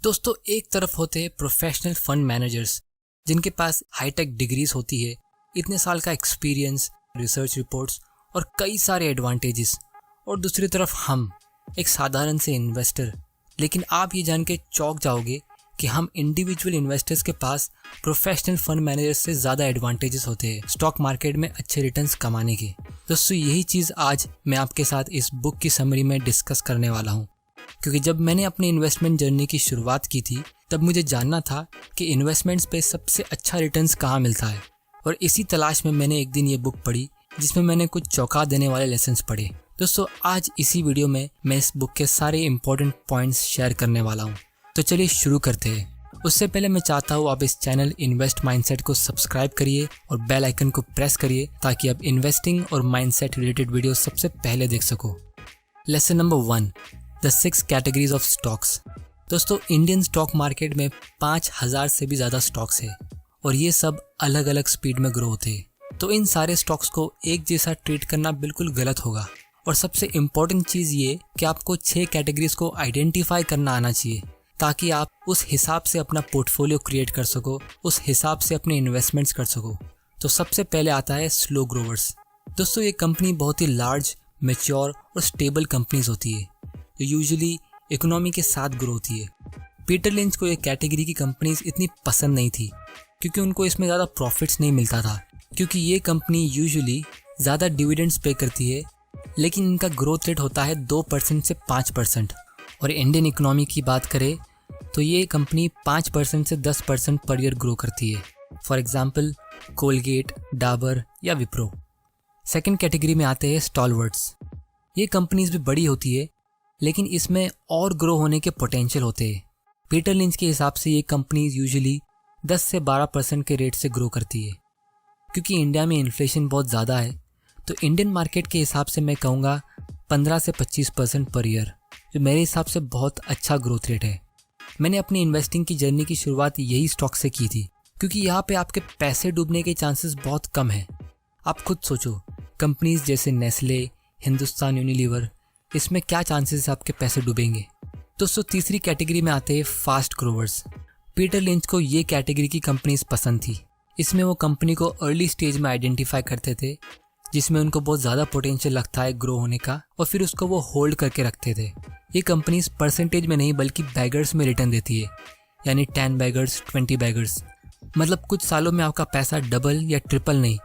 दोस्तों, एक तरफ होते हैं प्रोफेशनल फंड मैनेजर्स जिनके पास हाईटेक डिग्रीज होती है, इतने साल का एक्सपीरियंस, रिसर्च रिपोर्ट्स और कई सारे एडवांटेजेस, और दूसरी तरफ हम एक साधारण से इन्वेस्टर। लेकिन आप ये जान के चौंक जाओगे कि हम इंडिविजुअल इन्वेस्टर्स के पास प्रोफेशनल फंड मैनेजर्स से ज़्यादा एडवांटेजेस होते हैं स्टॉक मार्केट में अच्छे रिटर्न्स कमाने के। दोस्तों, यही चीज़ आज मैं आपके साथ इस बुक की समरी में डिस्कस करने वाला हूँ, क्योंकि जब मैंने अपनी इन्वेस्टमेंट जर्नी की शुरुआत की थी तब मुझे जानना था कि इन्वेस्टमेंट्स पे सबसे अच्छा रिटर्न्स कहाँ मिलता है, और इसी तलाश में मैंने एक दिन ये बुक पढ़ी जिसमें मैंने कुछ चौंका देने वाले लेसन्स पढ़े। दोस्तों, आज इसी वीडियो में मैं इस बुक के सारे इंपॉर्टेंट पॉइंट्स शेयर करने वाला हूँ। तो चलिए शुरू करते हैं। उससे पहले मैं चाहता हूँ आप इस चैनल इन्वेस्ट माइंडसेट को सब्सक्राइब करिए और बेल आइकन को प्रेस करिए ताकि आप इन्वेस्टिंग और माइंडसेट रिलेटेड वीडियो सबसे पहले देख सको। Lesson number 1, the 6 categories of stocks. दोस्तों, इंडियन स्टॉक मार्केट में 5000 से भी ज़्यादा स्टॉक्स है और ये सब अलग अलग स्पीड में ग्रो होते हैं। तो इन सारे स्टॉक्स को एक जैसा ट्रीट करना बिल्कुल गलत होगा। और सबसे इम्पोर्टेंट चीज़ ये कि आपको 6 कैटेगरीज को आइडेंटिफाई करना आना चाहिए ताकि आप उस हिसाब से अपना पोर्टफोलियो क्रिएट कर सको, उस हिसाब से अपने इन्वेस्टमेंट्स कर सको। तो सबसे पहले आता है स्लो ग्रोवर्स। दोस्तों, ये कंपनी बहुत ही लार्ज, मैच्योर और स्टेबल कंपनीज होती है जो यूजुअली इकोनॉमी के साथ ग्रो होती है। पीटर लिंच को ये कैटेगरी की कंपनीज इतनी पसंद नहीं थी क्योंकि उनको इसमें ज़्यादा प्रॉफिट्स नहीं मिलता था, क्योंकि ये कंपनी यूजुअली ज़्यादा डिविडेंड्स पे करती है, लेकिन इनका ग्रोथ रेट होता है 2% से 5%। और इंडियन इकोनॉमी की बात करें तो ये कंपनी 5% से 10% पर ईयर ग्रो करती है। फॉर एग्जाम्पल कोलगेट, डाबर या विप्रो। सेकेंड कैटेगरी में आते हैं स्टॉलवर्ड्स। ये कंपनीज भी बड़ी होती है लेकिन इसमें और ग्रो होने के पोटेंशियल होते हैं। पीटर लिंच के हिसाब से ये कंपनीज यूजुअली 10 से 12% के रेट से ग्रो करती है। क्योंकि इंडिया में इन्फ्लेशन बहुत ज़्यादा है तो इंडियन मार्केट के हिसाब से मैं कहूँगा 15 से 25% पर ईयर, जो मेरे हिसाब से बहुत अच्छा ग्रोथ रेट है। मैंने अपनी इन्वेस्टिंग की जर्नी की शुरुआत यही स्टॉक से की थी क्योंकि यहाँ पे आपके पैसे डूबने के चांसेस बहुत कम हैं। आप खुद सोचो, कंपनीज जैसे नेस्ले, हिंदुस्तान यूनिलीवर, इसमें क्या चांसेस आपके पैसे डूबेंगे। दोस्तों, तीसरी कैटेगरी में आते हैं फास्ट ग्रोवर्स। पीटर लिंच को ये कैटेगरी की कंपनीज पसंद थी। इसमें वो कंपनी को अर्ली स्टेज में आइडेंटिफाई करते थे जिसमें उनको बहुत ज़्यादा पोटेंशियल लगता है ग्रो होने का, और फिर उसको वो होल्ड करके रखते थे। ये कंपनीज परसेंटेज में नहीं बल्कि बैगर्स में रिटर्न देती है, यानी 10 बैगर्स, 20 बैगर्स। मतलब कुछ सालों में आपका पैसा डबल या ट्रिपल नहीं,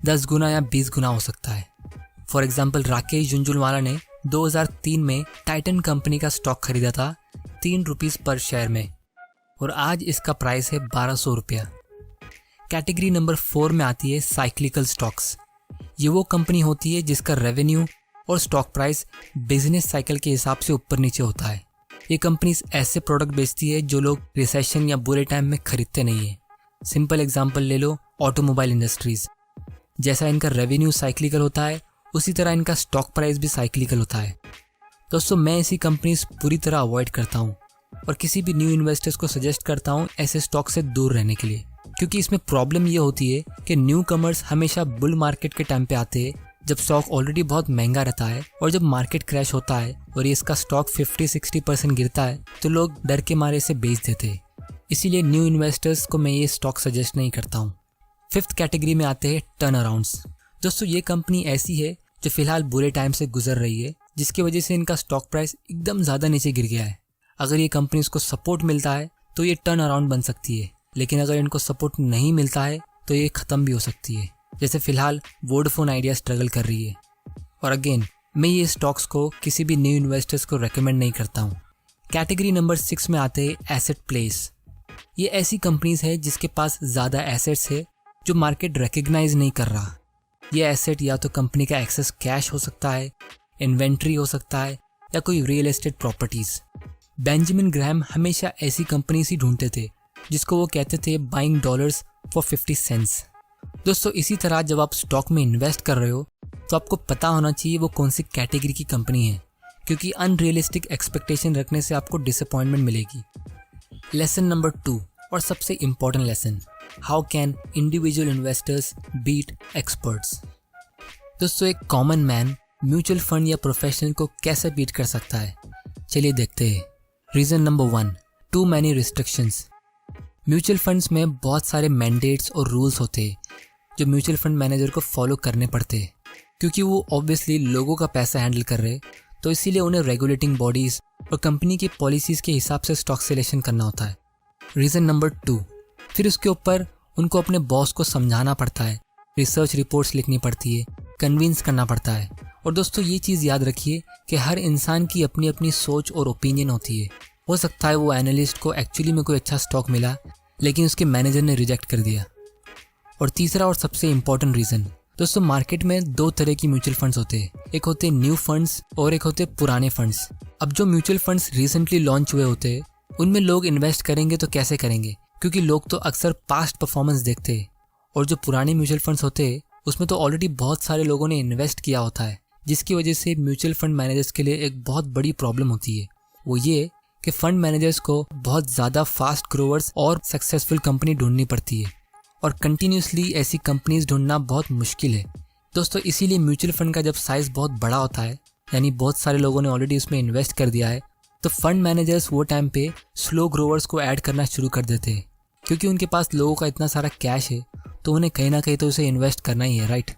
10 गुना या 20 गुना हो सकता है। फॉर एग्जाम्पल राकेश झुंझुनवाला ने 2003 में टाइटन कंपनी का स्टॉक खरीदा था 3 रुपीज़ पर शेयर में, और आज इसका प्राइस है 1200 रुपया। कैटेगरी नंबर 4 में आती है साइक्लिकल स्टॉक्स। ये वो कंपनी होती है जिसका रेवेन्यू और स्टॉक प्राइस बिजनेस साइकिल के हिसाब से ऊपर नीचे होता है। ये कंपनीज ऐसे प्रोडक्ट बेचती है जो लोग रिसेशन या बुरे टाइम में खरीदते नहीं है। सिंपल एग्जांपल ले लो ऑटोमोबाइल इंडस्ट्रीज। जैसा इनका रेवेन्यू साइक्लिकल होता है उसी तरह इनका स्टॉक प्राइस भी साइक्लिकल होता है। दोस्तों, मैं ऐसी कंपनीज पूरी तरह अवॉइड करता हूँ और किसी भी न्यू इन्वेस्टर्स को सजेस्ट करता हूँ ऐसे स्टॉक से दूर रहने के लिए, क्योंकि इसमें प्रॉब्लम ये होती है कि न्यू कमर्स हमेशा बुल मार्केट के टाइम पे आते हैं जब स्टॉक ऑलरेडी बहुत महंगा रहता है, और जब मार्केट क्रैश होता है और ये इसका स्टॉक 50-60% गिरता है तो लोग डर के मारे इसे बेच देते हैं। इसीलिए न्यू इन्वेस्टर्स को मैं ये स्टॉक सजेस्ट नहीं करता हूँ। 5th कैटेगरी में आते हैं टर्न अराउंड्स। दोस्तों, ये कंपनी ऐसी है जो फिलहाल बुरे टाइम से गुजर रही है, जिसकी वजह से इनका स्टॉक प्राइस एकदम ज़्यादा नीचे गिर गया है। अगर ये कंपनी को सपोर्ट मिलता है तो ये टर्न अराउंड बन सकती है, लेकिन अगर इनको सपोर्ट नहीं मिलता है तो ये ख़त्म भी हो सकती है। जैसे फिलहाल वोडाफोन आइडिया स्ट्रगल कर रही है। और अगेन, मैं ये स्टॉक्स को किसी भी न्यू इन्वेस्टर्स को रेकमेंड नहीं करता हूँ। कैटेगरी नंबर 6 में आते हैं एसेट प्लेस। ये ऐसी कंपनीज है जिसके पास ज़्यादा एसेट्स है जो मार्केट रिकग्नाइज नहीं कर रहा। ये एसेट या तो कंपनी का एक्सेस कैश हो सकता है, इन्वेंट्री हो सकता है, या कोई real estate properties. Benjamin Graham हमेशा ऐसी कंपनीज ही ढूंढते थे जिसको वो कहते थे बाइंग डॉलर्स फॉर 50 सेंट्स। दोस्तों, इसी तरह जब आप स्टॉक में इन्वेस्ट कर रहे हो तो आपको पता होना चाहिए वो कौन सी कैटेगरी की कंपनी है, क्योंकि अनरियलिस्टिक एक्सपेक्टेशन रखने से आपको डिसअपॉइंटमेंट मिलेगी। लेसन नंबर 2 और सबसे important lesson, how can individual investors beat experts. दोस्तों, एक कॉमन मैन म्यूचुअल फंड या प्रोफेशनल को कैसे बीट कर सकता है, चलिए देखते हैं। Reason number 1, too many restrictions. Mutual funds में बहुत सारे मैंडेट्स और रूल्स होते हैं जो म्यूचुअल फंड मैनेजर को फॉलो करने पड़ते हैं, क्योंकि वो ऑब्वियसली लोगों का पैसा हैंडल कर रहे, तो इसीलिए उन्हें रेगुलेटिंग बॉडीज़ और कंपनी की पॉलिसीज़ के हिसाब से स्टॉक सिलेक्शन करना होता है। रीज़न नंबर 2, फिर उसके ऊपर उनको अपने बॉस को समझाना पड़ता है, रिसर्च रिपोर्ट्स लिखनी पड़ती है, कन्विंस करना पड़ता है। और दोस्तों ये चीज़ याद रखिए कि हर इंसान की अपनी अपनी सोच और ओपिनियन होती है। हो सकता है वो एनालिस्ट को एक्चुअली में कोई अच्छा स्टॉक मिला, लेकिन उसके मैनेजर ने रिजेक्ट कर दिया। और तीसरा और सबसे इम्पॉर्टेंट रीज़न, दोस्तों मार्केट में 2 तरह की म्यूचुअल फंड्स होते हैं, एक होते हैं न्यू फंड्स और एक होते हैं पुराने फंड्स। अब जो म्यूचुअल फंड्स रिसेंटली लॉन्च हुए होते हैं उनमें लोग इन्वेस्ट करेंगे तो कैसे करेंगे, क्योंकि लोग तो अक्सर पास्ट परफॉर्मेंस देखते हैं। और जो पुराने म्यूचुअल फंड्स होते हैं उसमें तो ऑलरेडी बहुत सारे लोगों ने इन्वेस्ट किया होता है, जिसकी वजह से म्यूचुअल फंड मैनेजर्स के लिए एक बहुत बड़ी प्रॉब्लम होती है। वो ये कि फंड मैनेजर्स को बहुत ज़्यादा फास्ट ग्रोवर्स और सक्सेसफुल कंपनी ढूंढनी पड़ती है, और कंटिन्यूसली ऐसी कंपनीज ढूंढना बहुत मुश्किल है। दोस्तों इसीलिए म्यूचुअल फंड का जब साइज़ बहुत बड़ा होता है, यानी बहुत सारे लोगों ने ऑलरेडी उसमें इन्वेस्ट कर दिया है, तो फंड मैनेजर्स वो टाइम पे स्लो ग्रोवर्स को ऐड करना शुरू कर देते हैं, क्योंकि उनके पास लोगों का इतना सारा कैश है तो उन्हें कहीं ना कहीं तो उसे इन्वेस्ट करना ही है, राइट।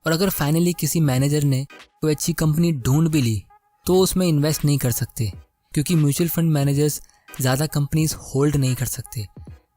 और अगर फाइनली किसी मैनेजर ने कोई अच्छी कंपनी ढूंढ भी ली तो उसमें इन्वेस्ट नहीं कर सकते, क्योंकि म्यूचुअल फंड मैनेजर्स ज़्यादा कंपनीज होल्ड नहीं कर सकते।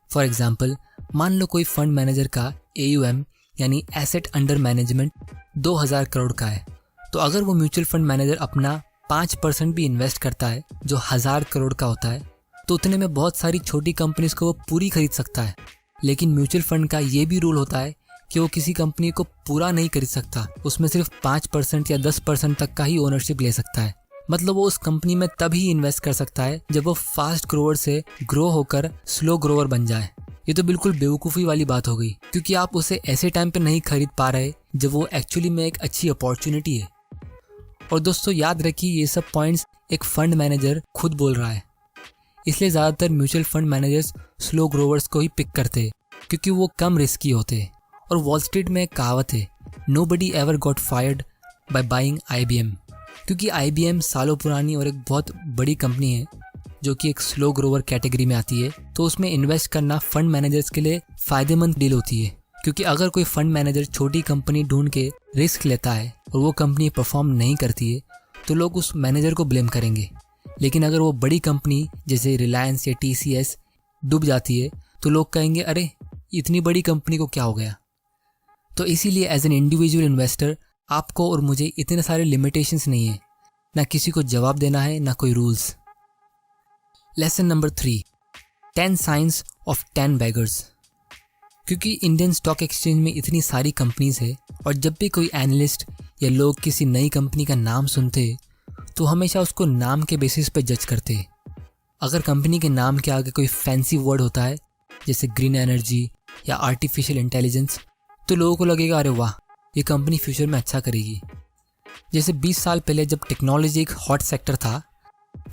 फॉर एग्जाम्पल, मान लो कोई फंड मैनेजर का AUM यानी एसेट अंडर मैनेजमेंट 2000 करोड़ का है, तो अगर वो म्यूचुअल फंड मैनेजर अपना 5% भी इन्वेस्ट करता है जो 1000 करोड़ का होता है, तो उतने में बहुत सारी छोटी कंपनीज को वो पूरी खरीद सकता है। लेकिन म्यूचुअल फंड का ये भी रूल होता है कि वो किसी कंपनी को पूरा नहीं खरीद सकता, उसमें सिर्फ 5% या 10% तक का ही ओनरशिप ले सकता है। मतलब वो उस कंपनी में तभी इन्वेस्ट कर सकता है जब वो फास्ट ग्रोवर से ग्रो होकर स्लो ग्रोवर बन जाए। ये तो बिल्कुल बेवकूफ़ी वाली बात हो गई, क्योंकि आप उसे ऐसे टाइम पे नहीं खरीद पा रहे जब वो एक्चुअली में एक अच्छी अपॉर्चुनिटी है। और दोस्तों याद रखिए ये सब पॉइंट्स एक फंड मैनेजर खुद बोल रहा है, इसलिए ज़्यादातर mutual fund managers slow growers को ही पिक करते हैं, क्योंकि वो कम रिस्की होते हैं। और वॉल स्ट्रीट में एक कहावत है, nobody ever got fired by buying IBM, क्योंकि IBM सालों पुरानी और एक बहुत बड़ी कंपनी है जो कि एक स्लो ग्रोवर कैटेगरी में आती है, तो उसमें इन्वेस्ट करना फंड मैनेजर्स के लिए फ़ायदेमंद डील होती है। क्योंकि अगर कोई फंड मैनेजर छोटी कंपनी ढूंढ के रिस्क लेता है और वो कंपनी परफॉर्म नहीं करती है तो लोग उस मैनेजर को ब्लेम करेंगे, लेकिन अगर वो बड़ी कंपनी जैसे रिलायंस या TCS डूब जाती है तो लोग कहेंगे अरे इतनी बड़ी कंपनी को क्या हो गया। तो इसीलिए एज एन इंडिविजुअल इन्वेस्टर आपको और मुझे इतने सारे लिमिटेशंस नहीं है, ना किसी को जवाब देना है ना कोई rules. Lesson number 3, 10 science of 10 beggars. क्योंकि इंडियन स्टॉक एक्सचेंज में इतनी सारी कंपनीज है और जब भी कोई एनालिस्ट या लोग किसी नई कंपनी का नाम सुनते तो हमेशा उसको नाम के बेसिस पे जज करते। अगर कंपनी के नाम के आगे कोई फैंसी वर्ड होता है जैसे ग्रीन एनर्जी या आर्टिफिशियल इंटेलिजेंस, तो लोगों को लगेगा अरे वाह ये कंपनी फ्यूचर में अच्छा करेगी। जैसे 20 साल पहले जब टेक्नोलॉजी एक हॉट सेक्टर था,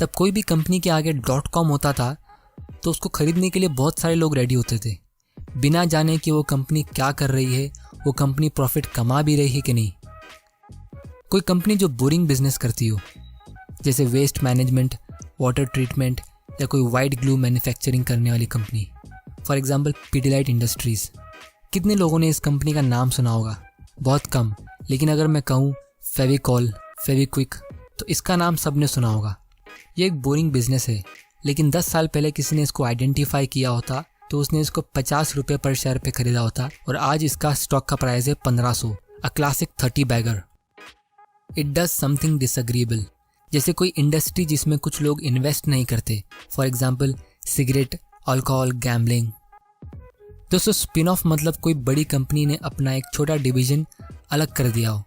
तब कोई भी कंपनी के आगे .com होता था तो उसको खरीदने के लिए बहुत सारे लोग रेडी होते थे, बिना जाने कि वो कंपनी क्या कर रही है, वो कंपनी प्रॉफिट कमा भी रही है कि नहीं। कोई कंपनी जो बोरिंग बिजनेस करती हो जैसे वेस्ट मैनेजमेंट, वाटर ट्रीटमेंट या कोई वाइट ग्लू मैन्युफैक्चरिंग करने वाली कंपनी, फॉर एग्जांपल पीडिलाइट इंडस्ट्रीज़। कितने लोगों ने इस कंपनी का नाम सुना होगा? बहुत कम। लेकिन अगर मैं कहूँ फेविकॉल, फेविक्विक, तो इसका नाम सबने सुना होगा। ये एक बोरिंग बिजनेस है, लेकिन 10 साल पहले किसी ने इसको आइडेंटिफाई किया होता तो उसने इसको 50 रुपये पर शेयर पे खरीदा होता और आज इसका स्टॉक का प्राइस है 1500। A classic 30 bagger. It does something disagreeable, जैसे कोई इंडस्ट्री जिसमें कुछ लोग इन्वेस्ट नहीं करते, for example cigarette, alcohol, gambling. दोस्तों स्पिन ऑफ मतलब कोई बड़ी कंपनी ने अपना एक छोटा डिवीजन अलग कर दिया हो।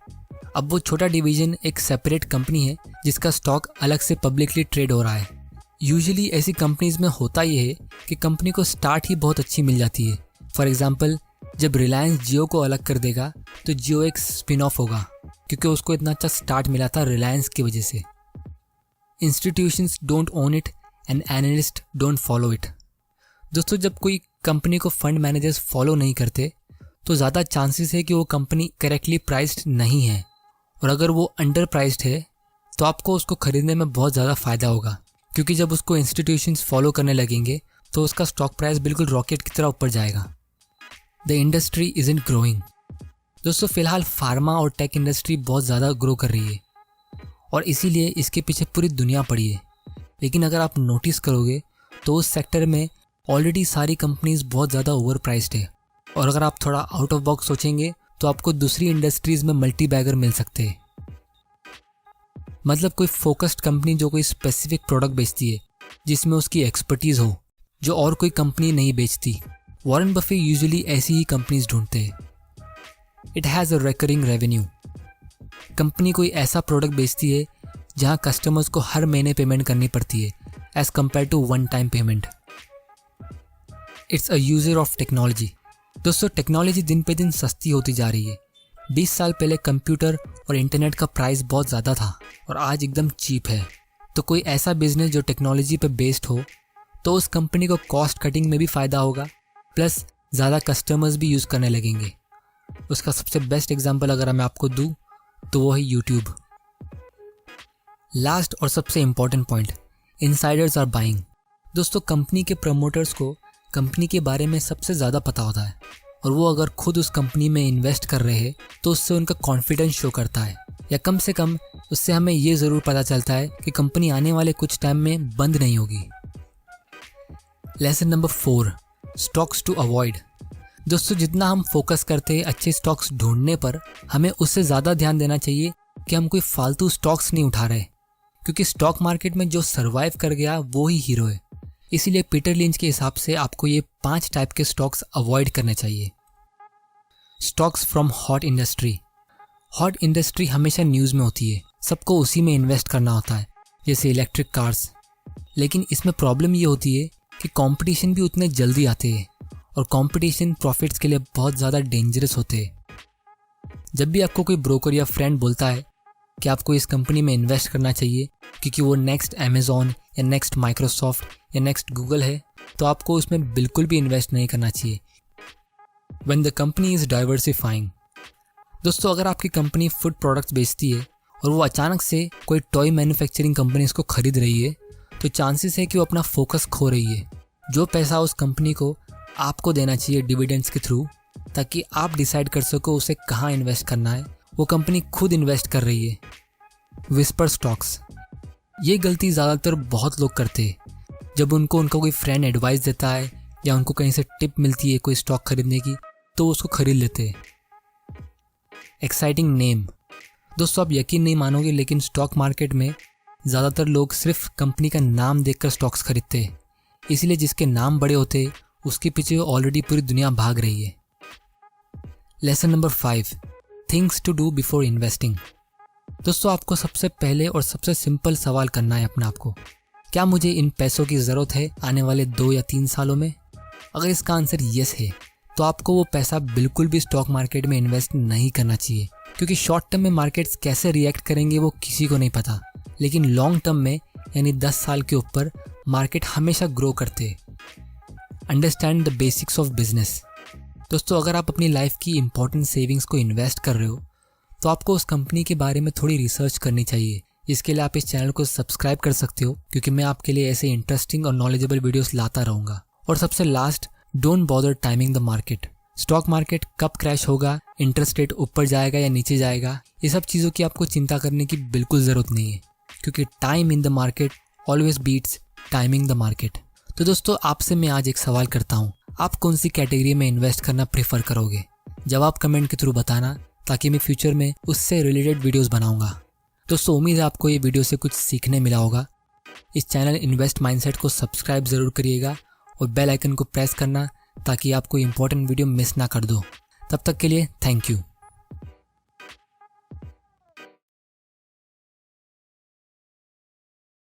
अब वो छोटा डिवीजन एक सेपरेट कंपनी है जिसका स्टॉक अलग से पब्लिकली ट्रेड हो रहा है। यूजुअली ऐसी कंपनीज में होता ये है कि कंपनी को स्टार्ट ही बहुत अच्छी मिल जाती है। फॉर एग्जाम्पल जब रिलायंस जियो को अलग कर देगा तो जियो एक स्पिन ऑफ होगा, क्योंकि उसको इतना अच्छा स्टार्ट मिला था रिलायंस की वजह से। Institutions don't own it and analyst don't follow it. दोस्तों जब कोई कंपनी को फंड मैनेजर्स फॉलो नहीं करते तो ज़्यादा चांसेस है कि वो कंपनी करेक्टली प्राइस्ड नहीं है, और अगर वो अंडर प्राइस्ड है तो आपको उसको खरीदने में बहुत ज़्यादा फ़ायदा होगा, क्योंकि जब उसको इंस्टीट्यूशंस फॉलो करने लगेंगे तो उसका स्टॉक प्राइस बिल्कुल रॉकेट की तरह ऊपर जाएगा। The industry isn't growing. दोस्तों फिलहाल फार्मा और टेक इंडस्ट्री बहुत ज़्यादा ग्रो कर रही है और इसीलिए इसके पीछे पूरी दुनिया पड़ी है। लेकिन अगर आप नोटिस करोगे तो उस सेक्टर में ऑलरेडी सारी कंपनीज बहुत ज़्यादा ओवर प्राइस्ड है। और अगर आप थोड़ा आउट ऑफ बॉक्स सोचेंगे तो आपको दूसरी इंडस्ट्रीज में मल्टी बैगर मिल सकते हैं। मतलब कोई फोकस्ड कंपनी जो कोई स्पेसिफिक प्रोडक्ट बेचती है जिसमें उसकी एक्सपर्टीज़ हो जो और कोई कंपनी नहीं बेचती। वॉरेन बफे यूजुअली ऐसी ही कंपनीज ढूंढते हैं। It has a recurring revenue. Company कोई ऐसा प्रोडक्ट बेचती है जहां कस्टमर्स को हर महीने पेमेंट करनी पड़ती है as compare to one time payment. It's a user of technology. दोस्तों टेक्नोलॉजी दिन पे दिन सस्ती होती जा रही है। 20 साल पहले कंप्यूटर और इंटरनेट का प्राइस बहुत ज़्यादा था और आज एकदम चीप है। तो कोई ऐसा बिजनेस जो टेक्नोलॉजी पे बेस्ड हो तो उस कंपनी को कॉस्ट कटिंग में भी फ़ायदा होगा, प्लस ज़्यादा कस्टमर्स भी यूज़ करने लगेंगे। उसका सबसे बेस्ट एग्जांपल अगर मैं आपको दूँ तो वो है यूट्यूब। लास्ट और सबसे important point, insiders are buying. दोस्तों कंपनी के प्रमोटर्स को कंपनी के बारे में सबसे ज़्यादा पता होता है और वो अगर खुद उस कंपनी में इन्वेस्ट कर रहे हैं तो उससे उनका कॉन्फिडेंस शो करता है, या कम से कम उससे हमें ये ज़रूर पता चलता है कि कंपनी आने वाले कुछ टाइम में बंद नहीं होगी। Lesson number 4, stocks to avoid. दोस्तों जितना हम फोकस करते हैं अच्छे स्टॉक्स ढूंढने पर, हमें उससे ज़्यादा ध्यान देना चाहिए कि हम कोई फालतू स्टॉक्स नहीं उठा रहे, क्योंकि स्टॉक मार्केट में जो सर्वाइव कर गया वो ही हीरो है। इसीलिए पीटर लिंच के हिसाब से आपको ये 5 टाइप के स्टॉक्स अवॉइड करने चाहिए। Stocks from hot industry. Hot industry हमेशा न्यूज़ में होती है, सबको उसी में इन्वेस्ट करना होता है, जैसे इलेक्ट्रिक कार्स। लेकिन इसमें प्रॉब्लम ये होती है कि कंपटीशन भी उतने जल्दी आते हैं और कंपटीशन प्रॉफिट्स के लिए बहुत ज़्यादा डेंजरस होते हैं। जब भी आपको कोई ब्रोकर या फ्रेंड बोलता है कि आपको इस कंपनी में इन्वेस्ट करना चाहिए क्योंकि वो नेक्स्ट अमेज़ॉन या नेक्स्ट माइक्रोसॉफ्ट या नेक्स्ट गूगल है, तो आपको उसमें बिल्कुल भी इन्वेस्ट नहीं करना चाहिए। When the company is diversifying. दोस्तों अगर आपकी कंपनी फूड प्रोडक्ट्स बेचती है और वो अचानक से कोई टॉय मैन्युफैक्चरिंग कंपनी इसको खरीद रही है, तो चांसेस है कि वो अपना फोकस खो रही है। जो पैसा उस कंपनी को आपको देना चाहिए डिविडेंड्स के थ्रू, ताकि आप डिसाइड कर सको उसे कहाँ इन्वेस्ट करना है, वो कंपनी खुद इन्वेस्ट कर रही है। Whisper stocks. ये गलती ज़्यादातर बहुत लोग करते हैं। जब उनका कोई फ्रेंड एडवाइस देता है या उनको कहीं से टिप मिलती है कोई स्टॉक खरीदने की, तो उसको खरीद लेते हैं। Exciting name. दोस्तों आप यकीन नहीं मानोगे, लेकिन स्टॉक मार्केट में ज़्यादातर लोग सिर्फ कंपनी का नाम देखकर स्टॉक्स खरीदते हैं। इसलिए जिसके नाम बड़े होते हैं उसके पीछे ऑलरेडी पूरी दुनिया भाग रही है। Lesson number 5, things to do before investing. दोस्तों आपको सबसे पहले और सबसे सिंपल सवाल करना है अपने आप को, क्या मुझे इन पैसों की ज़रूरत है आने वाले 2 या 3 सालों में? अगर इसका आंसर यस है तो आपको वो पैसा बिल्कुल भी स्टॉक मार्केट में इन्वेस्ट नहीं करना चाहिए, क्योंकि शॉर्ट टर्म में मार्केट्स कैसे रिएक्ट करेंगे वो किसी को नहीं पता, लेकिन लॉन्ग टर्म में यानी 10 साल के ऊपर मार्केट हमेशा ग्रो करते हैं। Understand the basics of business. दोस्तों अगर आप अपनी लाइफ की इंपॉर्टेंट सेविंग्स को इन्वेस्ट कर रहे हो तो आपको उस कंपनी के बारे में थोड़ी रिसर्च करनी चाहिए। इसके लिए आप इस चैनल को सब्सक्राइब कर सकते हो, क्योंकि मैं आपके लिए ऐसे इंटरेस्टिंग और नॉलेजेबल वीडियोस लाता रहूँगा। और सबसे last, don't bother timing the market. Stock market कब क्रैश होगा, इंटरेस्ट रेट ऊपर जाएगा या नीचे जाएगा, ये सब चीज़ों की आपको चिंता करने की बिल्कुल ज़रूरत नहीं है, क्योंकि time in the market always beats timing the market. तो दोस्तों आपसे मैं आज एक सवाल करता हूँ, आप कौन सी कैटेगरी में इन्वेस्ट करना प्रेफर करोगे? जवाब कमेंट के थ्रू बताना, ताकि मैं फ्यूचर में उससे रिलेटेड वीडियोस बनाऊंगा। दोस्तों उम्मीद है आपको ये वीडियो से कुछ सीखने मिला होगा। इस चैनल इन्वेस्ट माइंडसेट को सब्सक्राइब ज़रूर करिएगा और बेल आइकन को प्रेस करना, ताकि आप कोई इंपॉर्टेंट वीडियो मिस ना कर दो। तब तक के लिए थैंक यू।